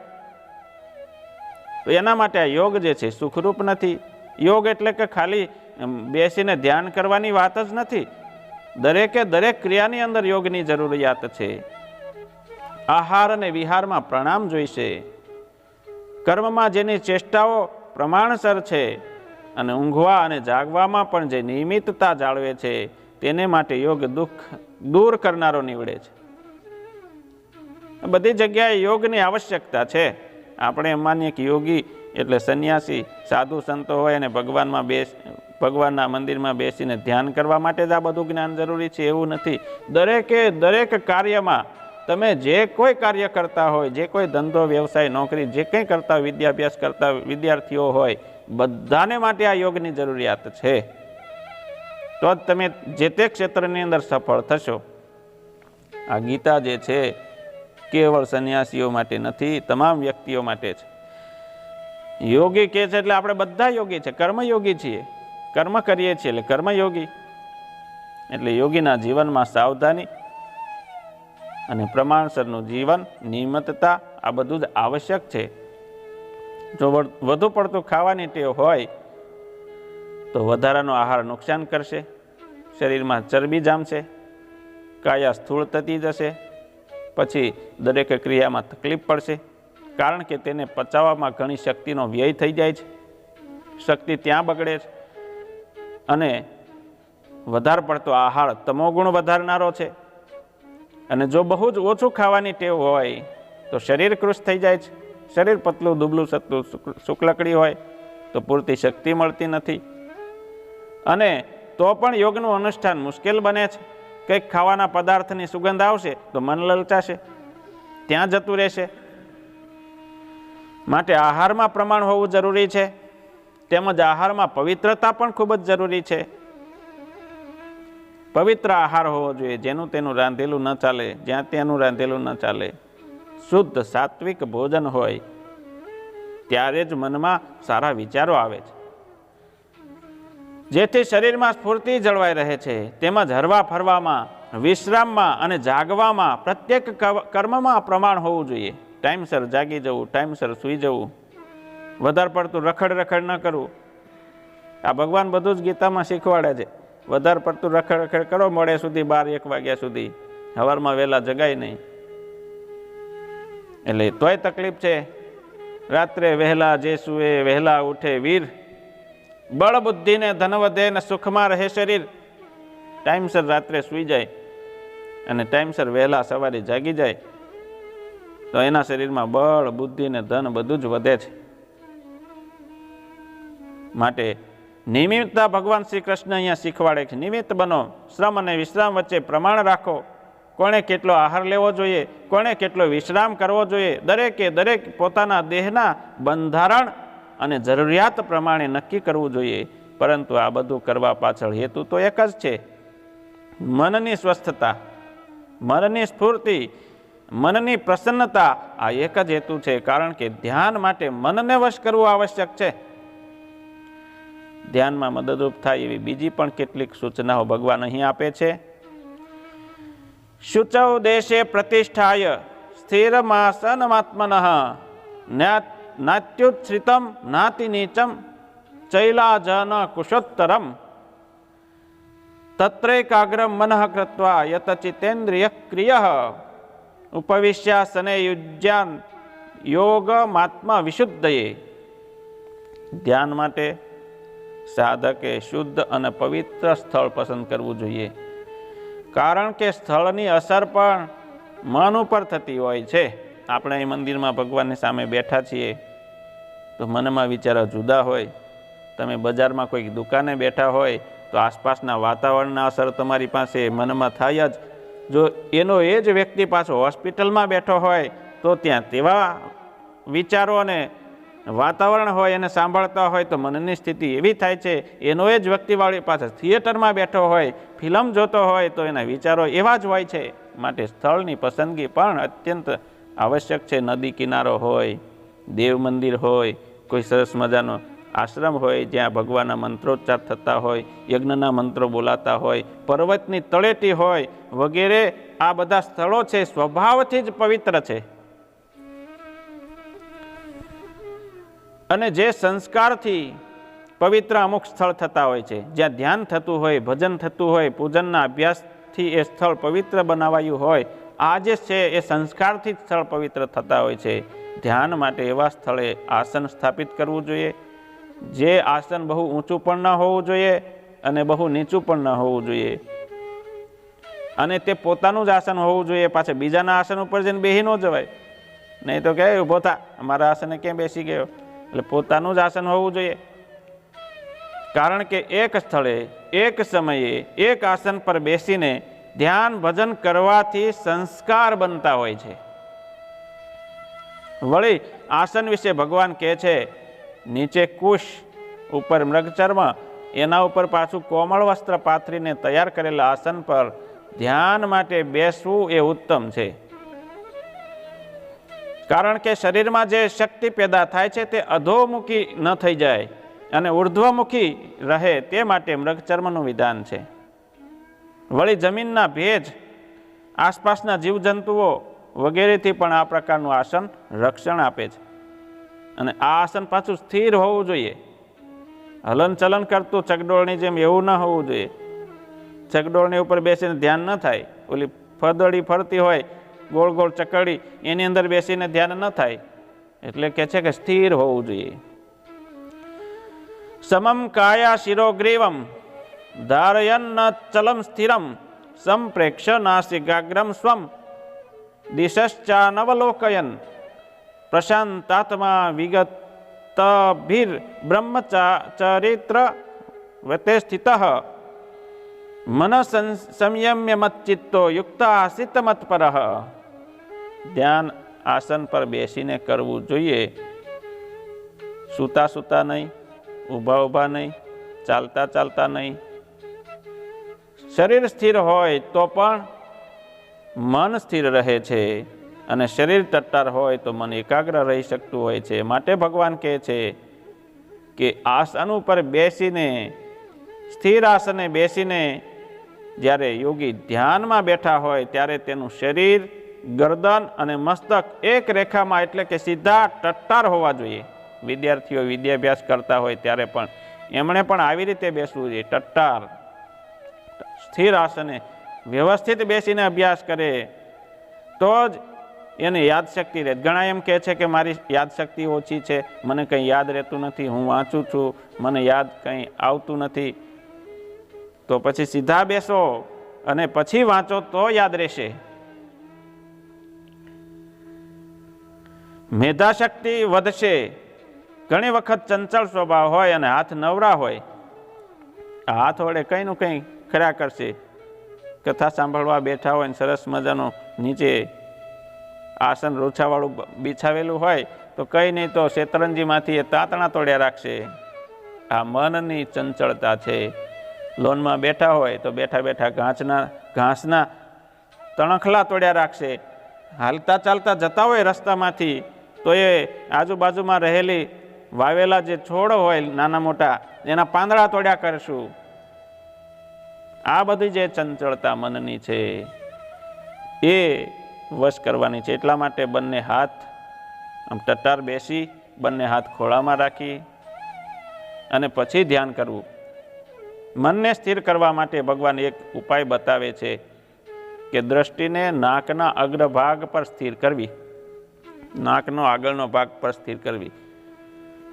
તો એના માટે આ યોગ જે છે સુખરૂપ નથી. યોગ એટલે કે ખાલી બેસીને ધ્યાન કરવાની વાત જ નથી. દરેકે દરેક ક્રિયાની અંદર યોગની જરૂરિયાત છે. આહાર અને વિહારમાં પ્રણામ જોઈશે. કર્મમાં જેની ચેષ્ટાઓ પ્રમાણસર છે અને ઊંઘવા અને જાગવામાં પણ જે નિયમિતતા જાળવે છે, તેને માટે યોગ દુઃખ દૂર કરનારો નીવડે છે. બધી જગ્યાએ યોગની આવશ્યકતા છે. આપણે એમ માનીએ કે યોગી એટલે સંન્યાસી, સાધુ સંતો હોય અને ભગવાનના મંદિરમાં બેસીને ધ્યાન કરવા માટે જ આ બધું જ્ઞાન જરૂરી છે, એવું નથી. દરેકે દરેક કાર્યમાં તમે જે કોઈ કાર્ય કરતા હોય, જે કોઈ ધંધો, વ્યવસાય, નોકરી, જે કંઈ કરતા હોય, વિદ્યાભ્યાસ કરતા વિદ્યાર્થીઓ હોય, બધાને માટે આ યોગની જરૂરિયાત છે. તો જ તમે જે તે ક્ષેત્રની અંદર સફળ થશો. આ ગીતા જે છે કેવળ સંન્યાસીઓ માટે નથી, તમામ વ્યક્તિઓ માટે છે. યોગી કે છે એટલે આપણે બધા યોગી છે, કર્મયોગી છીએ. કર્મ કરીએ છીએ એટલે કર્મયોગી. એટલે યોગીના જીવનમાં સાવધાની અને પ્રમાણસરનું જીવન, નિયમિતતા, આ બધું જ આવશ્યક છે. જો વધુ પડતું ખાવાની ટેવ હોય તો વધારાનો આહાર નુકસાન કરશે, શરીરમાં ચરબી જામશે, કાયા સ્થૂળ થતી જશે, પછી દરેક ક્રિયામાં તકલીફ પડશે. કારણ કે તેને પચાવવામાં ઘણી શક્તિનો વ્યય થઈ જાય છે. શક્તિ ત્યાં બગડે છે. અને વધારે પડતો આહાર તમોગુણ વધારનારો છે. અને જો બહુ જ ઓછું ખાવાની ટેવ હોય તો શરીર કૃશ થઈ જાય છે. શરીર પતલું, દુબળું, સતલું, શુક્લકડી હોય તો પૂરતી શક્તિ મળતી નથી. અને તો પણ યોગનું અનુષ્ઠાન મુશ્કેલ બને છે. કંઈક ખાવાના પદાર્થની સુગંધ આવશે તો મન લલચાશે, ત્યાં જતું રહેશે. માટે આહારમાં પ્રમાણ હોવું જરૂરી છે. તેમજ આહારમાં પવિત્રતા પણ ખૂબ જ જરૂરી છે. પવિત્ર આહાર હોવો જોઈએ, જેનું તેનું રાંધેલું ન ચાલે, જ્યાં ત્યાંનું રાંધેલું ન ચાલે. શુદ્ધ સાત્વિક ભોજન હોય ત્યારે જ મનમાં સારા વિચારો આવે છે, જેથી શરીરમાં સ્ફૂર્તિ જળવાઈ રહે છે. તેમજ હરવા ફરવામાં, વિશ્રામમાં અને જાગવામાં, પ્રત્યેક કર્મમાં પ્રમાણ હોવું જોઈએ. ટાઈમસર જાગી જવું, ટાઈમસર સૂઈ જવું, વધારે પડતું રખડ ન કરવું. આ ભગવાન બધું જ ગીતામાં શીખવાડે છે. વધારે પડતું રખડ કરો મોડે સુધી, 12-1 વાગ્યા સુધી, સવારમાં વહેલા જગાય નહીં. એટલે તોય તકલીફ છે. રાત્રે વહેલા જે સુએ વહેલા ઉઠે વીર, બળ બુદ્ધિ ને ધન વધે ને સુખમાં રહે શરીર. ટાઈમસર રાત્રે સૂઈ જાય અને ટાઈમસર વહેલા સવારે જાગી જાય તો એના શરીરમાં બળ, બુદ્ધિ ને ધન બધું જ વધે છે. માટે નિમિત્તતા ભગવાન શ્રી કૃષ્ણ અહીંયા શીખવાડે છે. નિમિત્ત બનો, શ્રમ અને વિશ્રામ વચ્ચે પ્રમાણ રાખો. કોણે કેટલો આહાર લેવો જોઈએ, કોણે કેટલો વિશ્રામ કરવો જોઈએ, દરેકે દરેક પોતાના દેહના બંધારણ અને જરૂરિયાત પ્રમાણે નક્કી કરવું જોઈએ. પરંતુ આ બધું કરવા પાછળ હેતુ તો એક જ છે, મનની સ્વસ્થતા, મનની સ્ફૂર્તિ, મનની પ્રસન્નતા. આ એક જ હેતુ છે. કારણ કે ધ્યાન માટે મનને વશ કરવું આવશ્યક છે. ધ્યાનમાં મદદરૂપ થાય એવી બીજી પણ કેટલીક સૂચનાઓ ભગવાન અહીં આપે છે. શુચૌ દેશે પ્રતિષ્ઠાય સ્થિરમાસનમાત્મનઃ નાત્યુચ્છ્રિતમ નાતિ નીચમ ચૈલાજન કુશોત્તરમ તત્રૈકાગ્રમ મનઃ કૃત્વા યતચિતેન્દ્રિય ક્રિયઃ ઉપવિશ્યાસને યુજ્યાન યોગમાત્મા વિશુદ્ધયે. ધ્યાન માટે સાધકે શુદ્ધ અને પવિત્ર સ્થળ પસંદ કરવું જોઈએ. કારણ કે સ્થળની અસર પણ મન ઉપર થતી હોય છે. આપણે અહીં મંદિરમાં ભગવાનની સામે બેઠા છીએ તો મનમાં વિચારો જુદા હોય. તમે બજારમાં કોઈક દુકાને બેઠા હોય તો આસપાસના વાતાવરણના અસર તમારી પાસે મનમાં થાય જ. જો એનો એ જ વ્યક્તિ પાછો હોસ્પિટલમાં બેઠો હોય તો ત્યાં તેવા વિચારો અને વાતાવરણ હોય એને સાંભળતા હોય તો મનની સ્થિતિ એવી થાય છે. એનો એ જ વ્યક્તિવાળી પાસે થિયેટરમાં બેઠો હોય, ફિલ્મ જોતો હોય તો એના વિચારો એવા જ હોય છે. માટે સ્થળની પસંદગી પણ અત્યંત આવશ્યક છે. નદી કિનારો હોય, દેવ મંદિર હોય, કોઈ સરસ મજાનો આશ્રમ હોય જ્યાં ભગવાનના મંત્રોચ્ચાર થતા હોય, યજ્ઞના મંત્રો બોલાતા હોય, પર્વતની તળેટી હોય વગેરે. આ બધા સ્થળો છે સ્વભાવથી જ પવિત્ર છે. અને જે સંસ્કારથી પવિત્ર અમુક સ્થળ થતા હોય છે, જ્યાં ધ્યાન થતું હોય, ભજન થતું હોય, પૂજનના અભ્યાસથી એ સ્થળ પવિત્ર બનાવાયું હોય, આ જે છે એ સંસ્કારથી જ સ્થળ પવિત્ર થતા હોય છે. ધ્યાન માટે એવા સ્થળે આસન સ્થાપિત કરવું જોઈએ. જે આસન બહુ ઊંચું પણ ન હોવું જોઈએ અને બહુ નીચું પણ ન હોવું જોઈએ. અને તે પોતાનું જ આસન હોવું જોઈએ. પાછા બીજાના આસન ઉપર જઈને બેસી ન જવાય. નહીં તો કહે ઊભો થા, અમારા આસને કેમ બેસી ગયો. એટલે પોતાનું જ આસન હોવું જોઈએ. કારણ કે એક સ્થળે, એક સમયે, એક આસન પર બેસીને ધ્યાન ભજન કરવાથી સંસ્કાર બનતા હોય છે. વળી આસન વિશે ભગવાન કહે છે, નીચે કુશ, ઉપર મૃગચર્મ, એના ઉપર પાછું કોમળ વસ્ત્ર પાથરીને તૈયાર કરેલા આસન પર ધ્યાન માટે બેસવું એ ઉત્તમ છે. કારણ કે શરીરમાં જે શક્તિ પેદા થાય છે તે અધોમુખી ન થઈ જાય અને ઉર્ધ્વમુખી રહે તે માટે મૃગચર્મનું વિધાન છે. વળી જમીનના ભેજ, આસપાસના જીવજંતુઓ વગેરેથી પણ આ પ્રકારનું આસન રક્ષણ આપે છે. અને આ આસન પાછું સ્થિર હોવું જોઈએ. હલનચલન કરતું ચકડોળની જેમ એવું ન હોવું જોઈએ. ચકડોળની ઉપર બેસીને ધ્યાન ન થાય. ઓલી ફદડી ફરતી હોય ગોળ ગોળ ચકડી, એની અંદર બેસીને ધ્યાન ન થાય. એટલે કે છે કે સ્થિર હોવું જોઈએ. સમમ કાયા શિરોગ્રીવમ ધારયન ચલમ સ્થિરમ સંપ્રેક્ષ નાસિકાગ્રમ સ્વમ દિશશ્ચાનવલોકયન પ્રશાંતાત્મા વિગતભિર બ્રહ્મચરિત્ર વતે સ્થિતઃ મન સંયમ્ય મચ્ચિત્તો યુક્તાસિત મત્પરઃ. ધ્યાન આસન પર બેસીને કરવું જોઈએ. સૂતા સૂતા નહીં, ઊભા ઊભા નહીં, ચાલતા ચાલતા નહીં. શરીર સ્થિર હોય તો પણ મન સ્થિર રહે છે અને શરીર ટટ્ટાર હોય તો મન એકાગ્ર રહી શકતું હોય છે. માટે ભગવાન કહે છે કે આસન ઉપર બેસીને, સ્થિર આસને બેસીને જ્યારે યોગી ધ્યાનમાં બેઠા હોય ત્યારે તેનું શરીર, ગરદન અને મસ્તક એક રેખામાં એટલે કે સીધા ટટ્ટાર હોવા જોઈએ. વિદ્યાર્થીઓ વિદ્યાભ્યાસ કરતા હોય ત્યારે પણ એમણે પણ આવી રીતે બેસવું જોઈએ. ટટ્ટાર સ્થિર આસને વ્યવસ્થિત બેસીને અભ્યાસ કરે તો જ એને યાદશક્તિ રહે. ઘણા એમ કહે છે કે મારી યાદશક્તિ ઓછી છે, મને કંઈ યાદ રહેતું નથી, હું વાંચું છું, મને યાદ કંઈ આવતું નથી. તો પછી સીધા બેસો અને પછી વાંચો તો યાદ રહેશે. મેધાશક્તિ વધશે ઘણી વખત ચંચળ સ્વભાવ હોય અને હાથ નવરા હોય, આ હાથ વડે કંઈનું કંઈ કર્યા કરશે. કથા સાંભળવા બેઠા હોય ને સરસ મજાનું નીચે આસન રોછાવાળું બિછાવેલું હોય તો કંઈ નહીં તો શેતરંજીમાંથી એ તાતણા તોડ્યા રાખશે. આ મનની ચંચળતા છે. લોનમાં બેઠા હોય તો બેઠા બેઠા ઘાસના તણખલા તોડ્યા રાખશે. હાલતા ચાલતા જતા હોય રસ્તામાંથી તો એ આજુબાજુમાં રહેલી વાવેલા જે છોડ હોય નાના મોટા એના પાંદડા તોડ્યા કરશું. આ બધી જે ચંચળતા મનની છે એ વશ કરવાની છે. એટલા માટે બંને હાથ આમ ટટ્ટાર બેસી બંને હાથ ખોળામાં રાખી અને પછી ધ્યાન કરવું. મનને સ્થિર કરવા માટે ભગવાન એક ઉપાય બતાવે છે કે દ્રષ્ટિને નાકના અગ્રભાગ પર સ્થિર કરવી, નાકનો આગળનો ભાગ પર સ્થિર કરવી.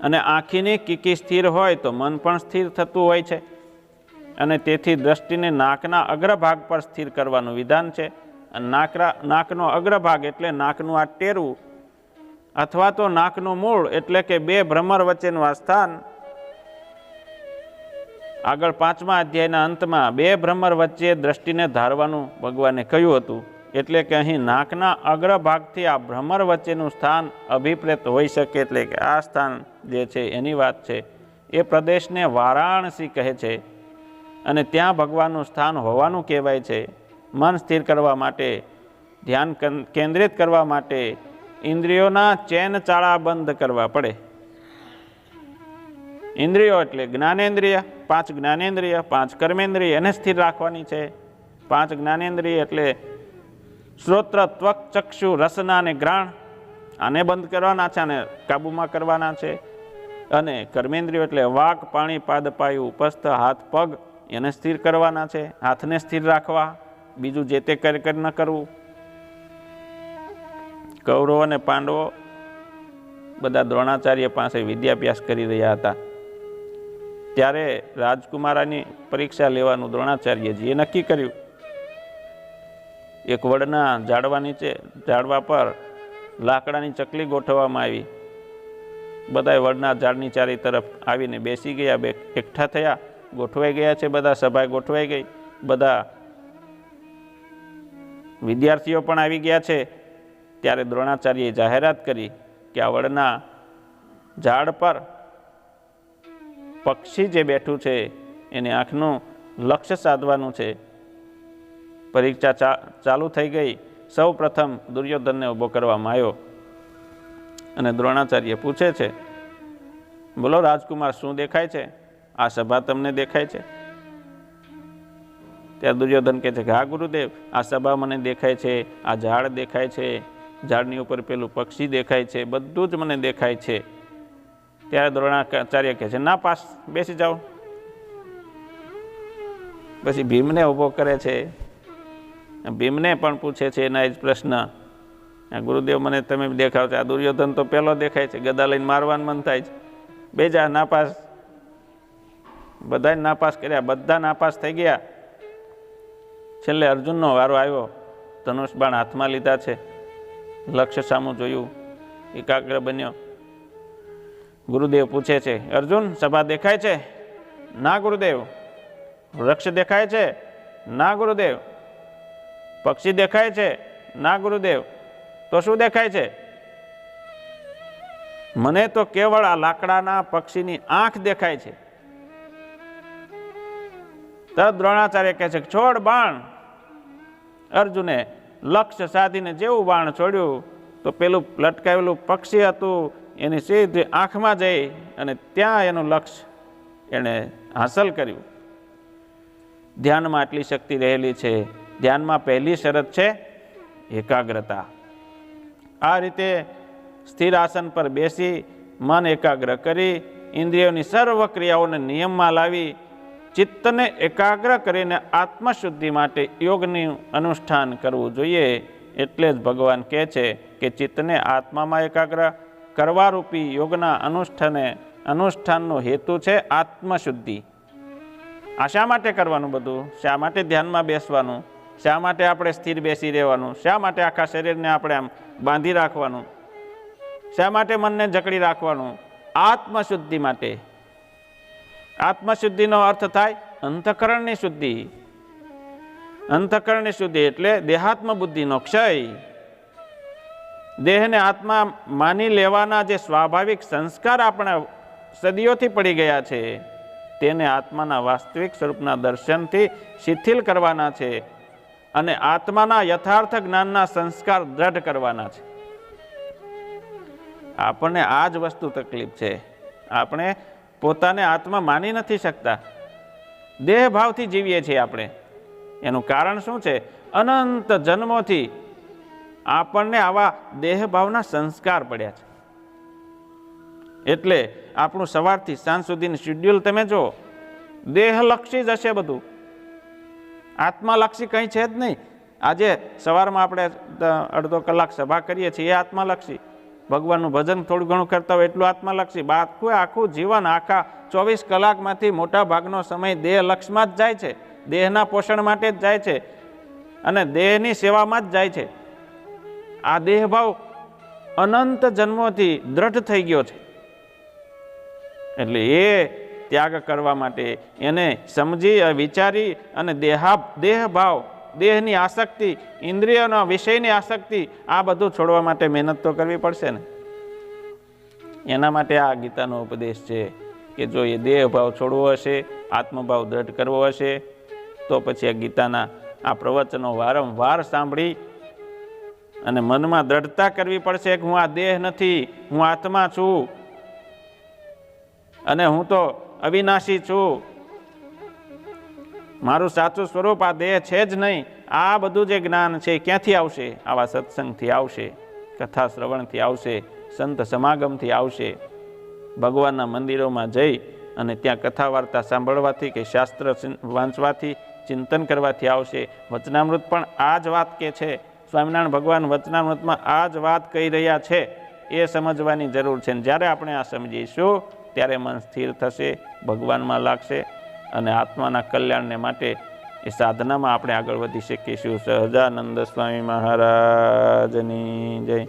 અને આંખીની કીકી સ્થિર હોય તો મન પણ સ્થિર થતું હોય છે. અને તેથી દ્રષ્ટિને નાકના અગ્રભાગ પર સ્થિર કરવાનું વિધાન છે. નાકનો અગ્રભાગ એટલે નાકનું આ ટેરવું અથવા તો નાકનું મૂળ એટલે કે બે ભ્રમર વચ્ચેનું આ સ્થાન. આગળ 5મા અધ્યાયના અંતમાં બે ભ્રમર વચ્ચે દ્રષ્ટિને ધારવાનું ભગવાને કહ્યું હતું. એટલે કે અહીં નાકના અગ્રભાગથી આ ભ્રમર વચ્ચેનું સ્થાન અભિપ્રેત હોઈ શકે. એટલે કે આ સ્થાન જે છે એની વાત છે. એ પ્રદેશને વારાણસી કહે છે અને ત્યાં ભગવાનનું સ્થાન હોવાનું કહેવાય છે. મન સ્થિર કરવા માટે, ધ્યાન કેન્દ્રિત કરવા માટે ઇન્દ્રિયોના ચેન ચાળા બંધ કરવા પડે. ઇન્દ્રિયો એટલે જ્ઞાનેન્દ્રિય, 5 જ્ઞાનેન્દ્રિય, 5 કર્મેન્દ્રિય એને સ્થિર રાખવાની છે. 5 જ્ઞાનેન્દ્રિય એટલે શ્રોત્ર, ત્વક, ચક્ષુ, રસના અને ગ્રાણ, આને બંધ કરવાના છે અને કાબૂમાં કરવાના છે. અને કર્મેન્દ્રિયો એટલે વાક, પાણી, પાદ, પાયું, ઉપસ્થ, હાથ, પગ એને સ્થિર કરવાના છે. હાથને સ્થિર રાખવા, બીજું જે તે કરી ન કરવું. કૌરવો અને પાંડવો બધા દ્રોણાચાર્ય પાસે વિદ્યાભ્યાસ કરી રહ્યા હતા. ત્યારે રાજકુમારાની પરીક્ષા લેવાનું દ્રોણાચાર્યજીએ નક્કી કર્યું. એક વડના ઝાડવા પર લાકડાની ચકલી ગોઠવવામાં આવી. બધા વડના ઝાડની ચારે તરફ આવીને બેસી ગયા, એકઠા થયા, ગોઠવાઈ ગયા છે. બધા સભા ગોઠવાઈ ગઈ, બધા વિદ્યાર્થીઓ પણ આવી ગયા છે. ત્યારે દ્રોણાચાર્યએ જાહેરાત કરી કે આ વડના ઝાડ પર પક્ષી જે બેઠું છે એને આંખનું લક્ષ્ય સાધવાનું છે. પરીક્ષા ચાલુ થઈ ગઈ. સૌ પ્રથમ દુર્યોધનને ઊભો કરવામાં આવ્યો અને દ્રોણાચાર્ય પૂછે છે, બોલો રાજકુમાર, શું દેખાય છે? આ સભા તમને દેખાય છે? ત્યારે દુર્યોધન કહે છે કે હા ગુરુદેવ, આ સભા મને દેખાય છે, આ ઝાડ દેખાય છે, ઝાડની ઉપર પેલું પક્ષી દેખાય છે, બધું જ મને દેખાય છે. ત્યારે દ્રોણાચાર્ય કહે છે ના પાસ, બેસી જાઓ. પછી ભીમને ઊભો કરે છે. ભીમને પણ પૂછે છે એના જ પ્રશ્ન, ગુરુદેવ મને તમે દેખાવ છો. આ દુર્યોધન તો પહેલો દેખાય છે, ગદા લઈને મારવાનું મન થાય છે. બેજા નાપાસ. બધાને નાપાસ કર્યા, બધા નાપાસ થઈ ગયા. છેલ્લે અર્જુનનો વારો આવ્યો. ધનુષ બાણ હાથમાં લીધા છે, લક્ષ્ય સામું જોયું, એકાગ્ર બન્યો. ગુરુદેવ પૂછે છે, અર્જુન સભા દેખાય છે? ના ગુરુદેવ. વૃક્ષ દેખાય છે? ના ગુરુદેવ. પક્ષી દેખાય છે? ના ગુરુદેવ. તો શું દેખાય છે? મને તો કેવળ આ લાકડાના પક્ષીની આંખ દેખાય છે. તરત દ્રોણાચાર્ય કહે છે છોડ બાણ. અર્જુને લક્ષ્ય સાધીને જેવું બાણ છોડ્યું તો પેલું લટકાવેલું પક્ષી હતું એની સીધી આંખમાં જઈ અને ત્યાં એનું લક્ષ્ય એણે હાંસલ કર્યું. ધ્યાનમાં આટલી શક્તિ રહેલી છે. ધ્યાનમાં પહેલી શરત છે એકાગ્રતા. આ રીતે સ્થિર આસન પર બેસી મન એકાગ્ર કરી ઇન્દ્રિયોની સર્વ ક્રિયાઓને નિયમમાં લાવી ચિત્તને એકાગ્ર કરીને આત્મશુદ્ધિ માટે યોગનું અનુષ્ઠાન કરવું જોઈએ. એટલે જ ભગવાન કહે છે કે ચિત્તને આત્મામાં એકાગ્ર કરવા રૂપી યોગના અનુષ્ઠાનનો હેતુ છે આત્મશુદ્ધિ. આ શા માટે કરવાનું બધું? શા માટે ધ્યાનમાં બેસવાનું? શા માટે આપણે સ્થિર બેસી રહેવાનું? શા માટે આખા શરીરને આપણે આમ બાંધી રાખવાનું? શા માટે મનને જકડી રાખવાનું? આત્મશુદ્ધિ માટે. આત્મશુદ્ધિનો અર્થ થાય અંતઃકરણની શુદ્ધિ. અંતઃકરણની શુદ્ધિ એટલે દેહાત્મ બુદ્ધિનો ક્ષય. દેહને આત્મા માની લેવાના જે સ્વાભાવિક સંસ્કાર આપણા સદીઓથી પડી ગયા છે તેને આત્માના વાસ્તવિક સ્વરૂપના દર્શનથી શિથિલ કરવાના છે અને આત્માના યથાર્થ જ્ઞાનના સંસ્કાર દ્રઢ કરવાના છે. આપણને આ જ વસ્તુ તકલીફ છે. આપણે પોતાને આત્મા માની નથી શકતા. દેહ ભાવથી જીવીએ છીએ આપણે. એનું કારણ શું છે? અનંત જન્મોથી આપણને આવા દેહ ભાવના સંસ્કાર પડ્યા છે. એટલે આપણું સવારથી સાંજ સુધીનું શેડ્યુલ તમે જો, દેહલક્ષી જ હશે બધું, આત્માલક્ષી કંઈ છે જ નહીં. આજે સવારમાં આપણે અડધો કલાક સભા કરીએ છીએ એ આત્માલક્ષી, ભગવાનનું ભજન થોડું ઘણું કરતા હોય એટલું આત્માલક્ષી. આખું જીવન આખા 24 કલાકમાંથી મોટા ભાગનો સમય દેહલક્ષમાં જ જાય છે, દેહના પોષણ માટે જ જાય છે અને દેહની સેવામાં જ જાય છે. આ દેહભાવ અનંત જન્મોથી દ્રઢ થઈ ગયો છે. એટલે એ ત્યાગ કરવા માટે એને સમજી વિચારી અને દેહભાવ, દેહની આસક્તિ, ઇન્દ્રિયોના વિષયની આસક્તિ, આ બધું છોડવા માટે મહેનત તો કરવી પડશે ને. એના માટે આ ગીતાનો ઉપદેશ છે કે જો એ દેહભાવ છોડવો હશે, આત્મભાવ દ્રઢ કરવો હશે તો પછી આ ગીતાના આ પ્રવચનો વારંવાર સાંભળી અને મનમાં દ્રઢતા કરવી પડશે કે હું આ દેહ નથી, હું આત્મા છું અને હું તો અવિનાશી છું. મારું સાચું સ્વરૂપ આ દેહ છે જ નહીં. આ બધું જે જ્ઞાન છે ક્યાંથી આવશે? આવા સત્સંગથી આવશે, કથા શ્રવણથી આવશે, સંત સમાગમથી આવશે, ભગવાનના મંદિરોમાં જઈ અને ત્યાં કથા વાર્તા સાંભળવાથી કે શાસ્ત્ર વાંચવાથી, ચિંતન કરવાથી આવશે. વચનામૃત પણ આ જ વાત કે છે. સ્વામિનારાયણ ભગવાન વચનામૃતમાં આ જ વાત કહી રહ્યા છે. એ સમજવાની જરૂર છે. જ્યારે આપણે આ સમજીશું ત્યારે મન સ્થિર થશે, ભગવાનમાં લાગશે અને આત્માના કલ્યાણને માટે એ સાધનામાં આપણે આગળ વધી શકીશું. સહજાનંદ સ્વામી મહારાજની જય.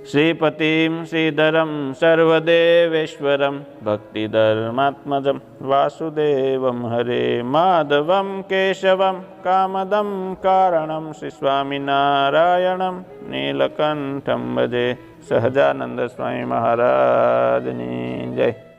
શ્રીપતિમ શ્રીધરમ સર્વદેવેશ્વરમ ભક્તિધર્માત્મજમ વાસુદેવમ હરે માધવમ કેશવમ કામદમ કારણમ શ્રી સ્વામિનારાયણમ નીલકંઠમ ભજે. સહજાનંદ સ્વામી મહારાજની જય.